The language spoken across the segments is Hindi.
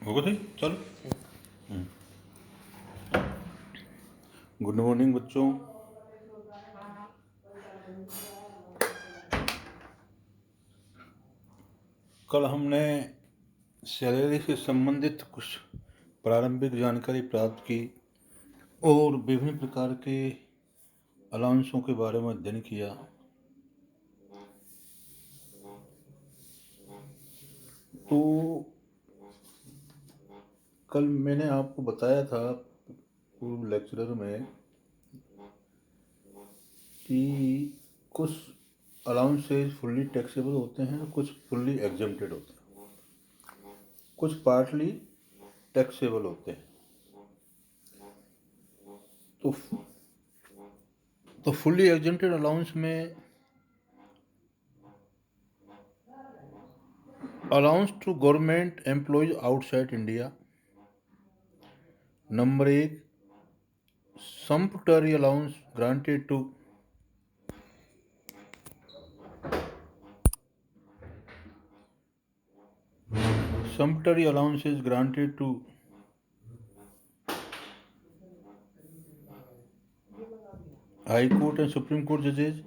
होगा सही। चलो। गुड मॉर्निंग बच्चों। कल हमने सैलरी से संबंधित कुछ प्रारंभिक जानकारी प्राप्त की और विभिन्न प्रकार के अलाउंसों के बारे में अध्ययन किया। तो कल मैंने आपको बताया था पूर्व लेक्चरर में कि कुछ अलाउंसेज फुल्ली टैक्सेबल होते हैं, कुछ फुल्ली एग्जम्प्टेड होते हैं, कुछ पार्टली टैक्सेबल होते हैं। तो फुल्ली एग्जम्प्टेड अलाउंस में allowance to government employees outside India, number 1 sumptuary allowance granted to sumptuary allowances granted to High Court and Supreme Court judges,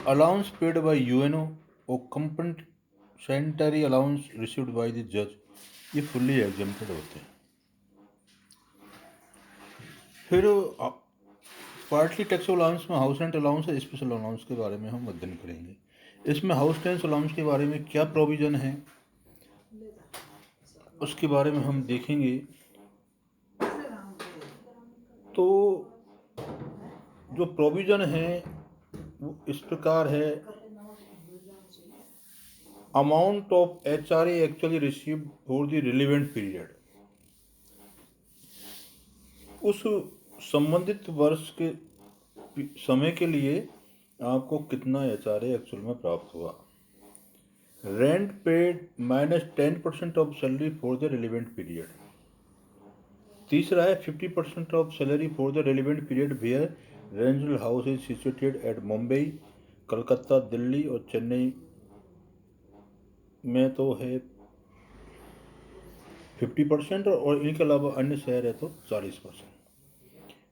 allowance paid by UNO or compensatory allowance received by the judge, ये फुल्ली एग्जम्प्टेड होते हैं। फिर पार्टली टैक्सेबल अलाउंस में हाउस रेंट अलाउंस और स्पेशल अलाउंस के बारे में हम अध्ययन करेंगे। इसमें हाउस रेंट अलाउंस के बारे में क्या प्रोविजन है उसके बारे में हम देखेंगे। तो जो प्रोविजन है वो इस प्रकार है। Amount of HRA actually received for the relevant period, उस संबंधित वर्ष के समय के लिए आपको कितना HRA एक्चुअल में प्राप्त हुआ। Rent paid minus 10% of salary for the relevant period. तीसरा है 50% of salary for the relevant period where rental house is situated at Mumbai, Calcutta, Delhi और चेन्नई में तो है 50% और इनके अलावा अन्य शहर है तो 40%।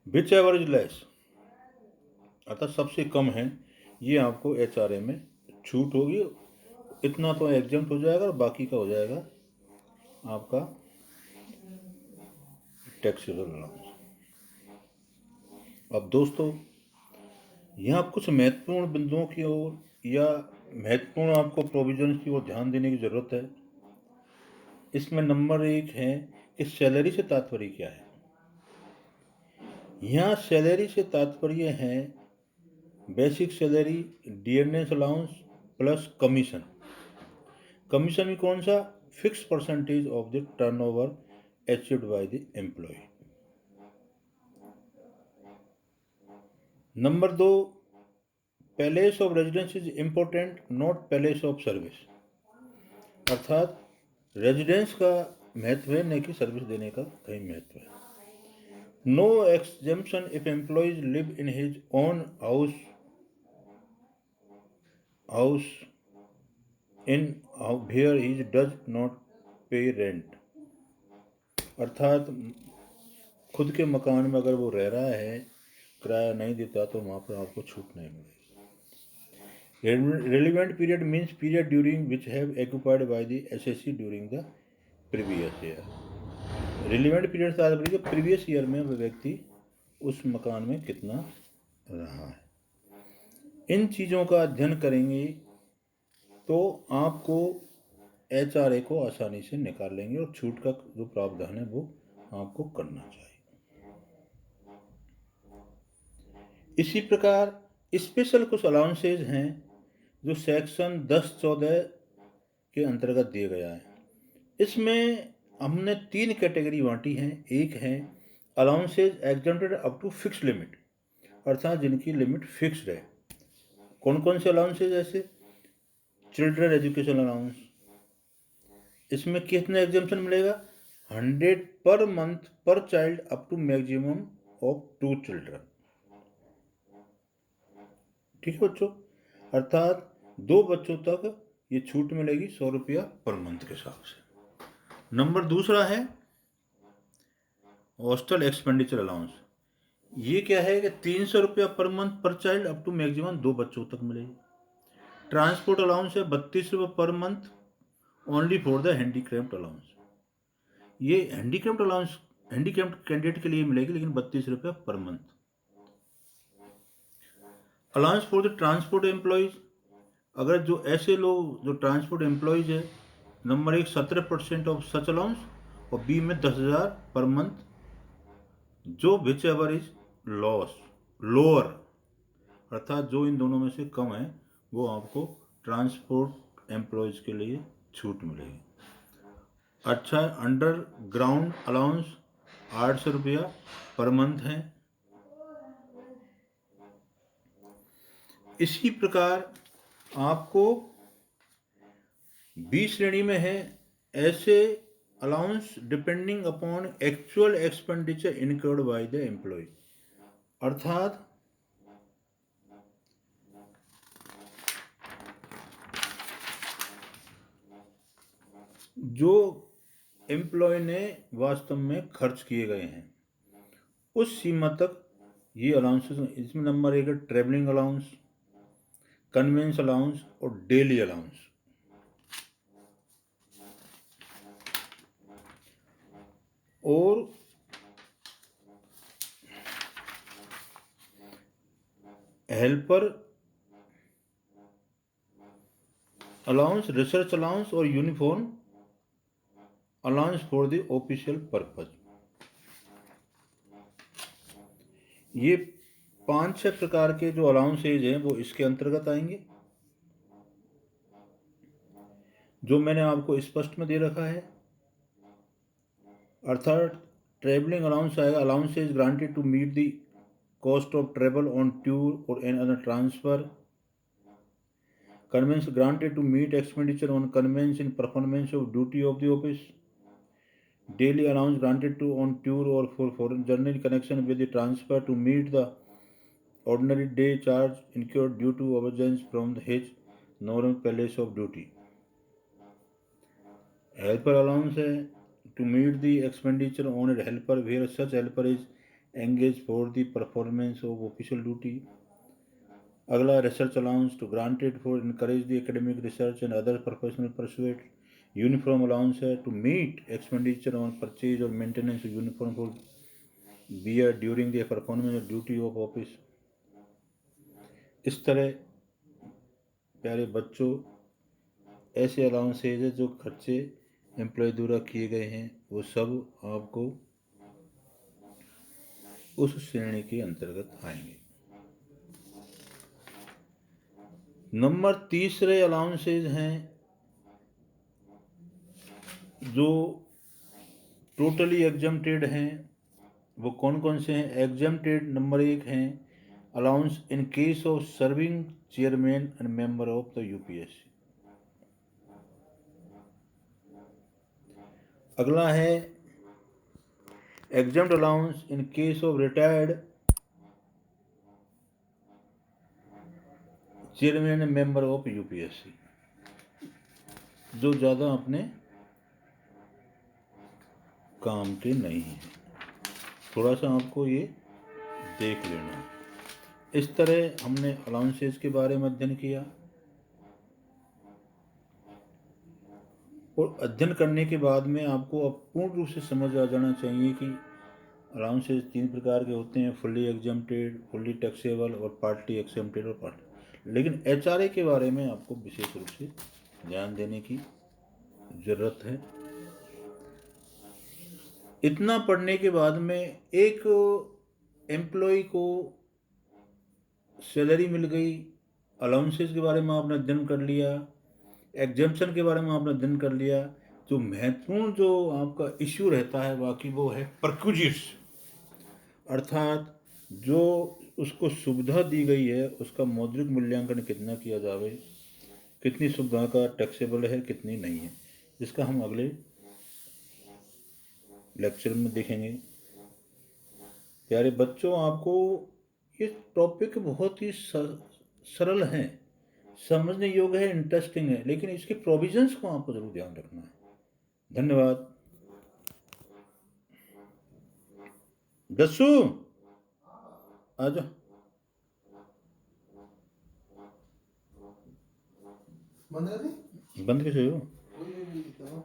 विच एवरेज लेस, अर्थात सबसे कम है, ये आपको HRA में छूट होगी। इतना तो एग्जम्प्ट हो जाएगा और बाकी का हो जाएगा आपका टैक्सेबल अलाउंस। अब दोस्तों यहाँ कुछ महत्वपूर्ण बिंदुओं की ओर या महत्वपूर्ण आपको प्रोविजन की ओर ध्यान देने की ज़रूरत है। इसमें नंबर 1 है कि सैलरी से तात्पर्य क्या है। यहाँ सैलरी से तात्पर्य है basic salary, dearness allowance plus commission. Commission भी कौन सा? Fix percentage of the turnover achieved by the employee. Number 2, place of residence is important, not place of service. अर्थात रेजिडेंस का महत्व है, न कि सर्विस देने का कहीं महत्व है। No exemption if employees live in his own house in where he does not pay rent. अर्थात खुद के मकान में अगर वो रह रहा है, किराया नहीं देता, तो वहाँ पर आपको छूट नहीं मिलेगी। Relevant period means period during which have occupied by the SSC during the previous year. Relevant period का मतलब प्रीवियस ईयर में वह व्यक्ति उस मकान में कितना रहा है। इन चीज़ों का अध्ययन करेंगे तो आपको HRA को आसानी से निकाल लेंगे और छूट का जो प्रावधान है वो आपको करना चाहिए। इसी प्रकार स्पेशल कुछ अलाउंसेज हैं जो सेक्शन 10-14 के अंतर्गत दिए गया है। इसमें हमने 3 कैटेगरी बांटी हैं। एक है allowances exempted up to fix limit, अर्थात जिनकी लिमिट फिक्स्ड है। कौन कौन से अलाउंसेज? ऐसे चिल्ड्रन एजुकेशन अलाउंस, इसमें कितने एग्जाम्पशन मिलेगा? 100 पर मंथ पर child up to maximum of 2 children. ठीक है बच्चों, अर्थात 2 बच्चों तक ये छूट मिलेगी 100 रुपया पर मंथ के हिसाब से। नंबर दूसरा है हॉस्टल एक्सपेंडिचर अलाउंस। ये क्या है कि 300 रुपया पर मंथ पर चाइल्ड अप टू मैक्सिमम 2 बच्चों तक मिलेगी। ट्रांसपोर्ट अलाउंस है 32 रुपये पर month only for the handicraft allowance. ये हैंडीक्रैफ्ट अलाउंस हैंडीक्रैफ्ट कैंडिडेट के लिए मिलेगी, लेकिन 32 रुपये पर month. Allowance for the transport employees, अगर जो ऐसे लोग जो ट्रांसपोर्ट एम्प्लॉयज़ है, नंबर 1 17% ऑफ सच अलाउंस, और बी में 10,000 पर मंथ, जो विच एवर इज लोअर, अर्थात जो इन दोनों में से कम है वो आपको ट्रांसपोर्ट एम्प्लॉयज़ के लिए छूट मिलेगी। अच्छा, अंडर ग्राउंड अलाउंस 800 रुपया पर मंथ है। इसी प्रकार आपको बी श्रेणी में है ऐसे allowance depending upon actual expenditure incurred by the employ, अर्थात जो एम्प्लॉय ने वास्तव में खर्च किए गए हैं उस सीमा तक ये अलाउंसेस। इसमें नंबर 1 है ट्रेवलिंग अलाउंस, कन्वेंस अलाउंस और डेली अलाउंस। और हेल्पर अलाउंस, रिसर्च अलाउंस और uniform allowance for the official purpose. ये 5-6 प्रकार के जो अलाउंसेज हैं वो इसके अंतर्गत आएंगे, जो मैंने आपको स्पष्ट में दे रखा है। अर्थात ट्रेवलिंग अलाउंस आएगा, allowances granted to meet the cost of travel on tour और another transfer. Conveyance granted to meet expenditure on conveyance in performance of duty of the office. Daily allowance granted to on tour or for foreign journey in connection with the transfer to meet the ordinary day charge incurred due to absence from his normal place of duty. Helper allowance है to meet the expenditure on a helper where such helper is engaged for the performance of official duty. अगला research allowance to granted for encourage the academic research and other professional pursuit. Uniform allowance है to meet expenditure on purchase और maintenance uniform for bear during the performance duty of office. इस तरह प्यारे बच्चों ऐसे अलाउंसेज है जो खर्चे एम्प्लॉय द्वारा किए गए हैं वो सब आपको उस श्रेणी के अंतर्गत आएंगे। नंबर तीसरे अलाउंसेज हैं जो टोटली एग्जम्प्टेड हैं। वो कौन कौन से हैं? एग्जम्प्टेड नंबर 1 हैं allowance in case of serving chairman and member of the UPSC. अगला है exempt allowance in case of retired chairman and member of UPSC, जो ज़्यादा अपने काम के नहीं हैं। थोड़ा सा आपको ये देख लेना है। इस तरह हमने अलाउंसेस के बारे में अध्ययन किया, और अध्ययन करने के बाद में आपको अब पूर्ण रूप से समझ आ जाना चाहिए कि अलाउंसेस 3 प्रकार के होते हैं, फुल्ली एग्जम्प्टेड, फुल्ली टैक्सेबल और पार्टली एग्जम्प्टेड और पार्टली। लेकिन एचआरए के बारे में आपको विशेष रूप से ध्यान देने की ज़रूरत है। इतना पढ़ने के बाद में एक एम्प्लॉय को सैलरी मिल गई, अलाउंसेस के बारे में आपने अध्ययन कर लिया, एग्जम्पशन के बारे में आपने अध्ययन कर लिया। जो महत्वपूर्ण जो आपका इश्यू रहता है बाकी वो है परक्विजिट्स, अर्थात जो उसको सुविधा दी गई है उसका मौद्रिक मूल्यांकन कितना किया जावे, कितनी सुविधा का टैक्सेबल है कितनी नहीं है, जिसका हम अगले लेक्चर में देखेंगे। प्यारे बच्चों, आपको ये टॉपिक बहुत ही सरल है, समझने योग्य है, इंटरेस्टिंग है, लेकिन इसके प्रोविजंस को आपको जरूर ध्यान रखना है। धन्यवाद। दस्सू आ जाओ। बंद कर दी? बंद कैसे हो? वही, वही, वही,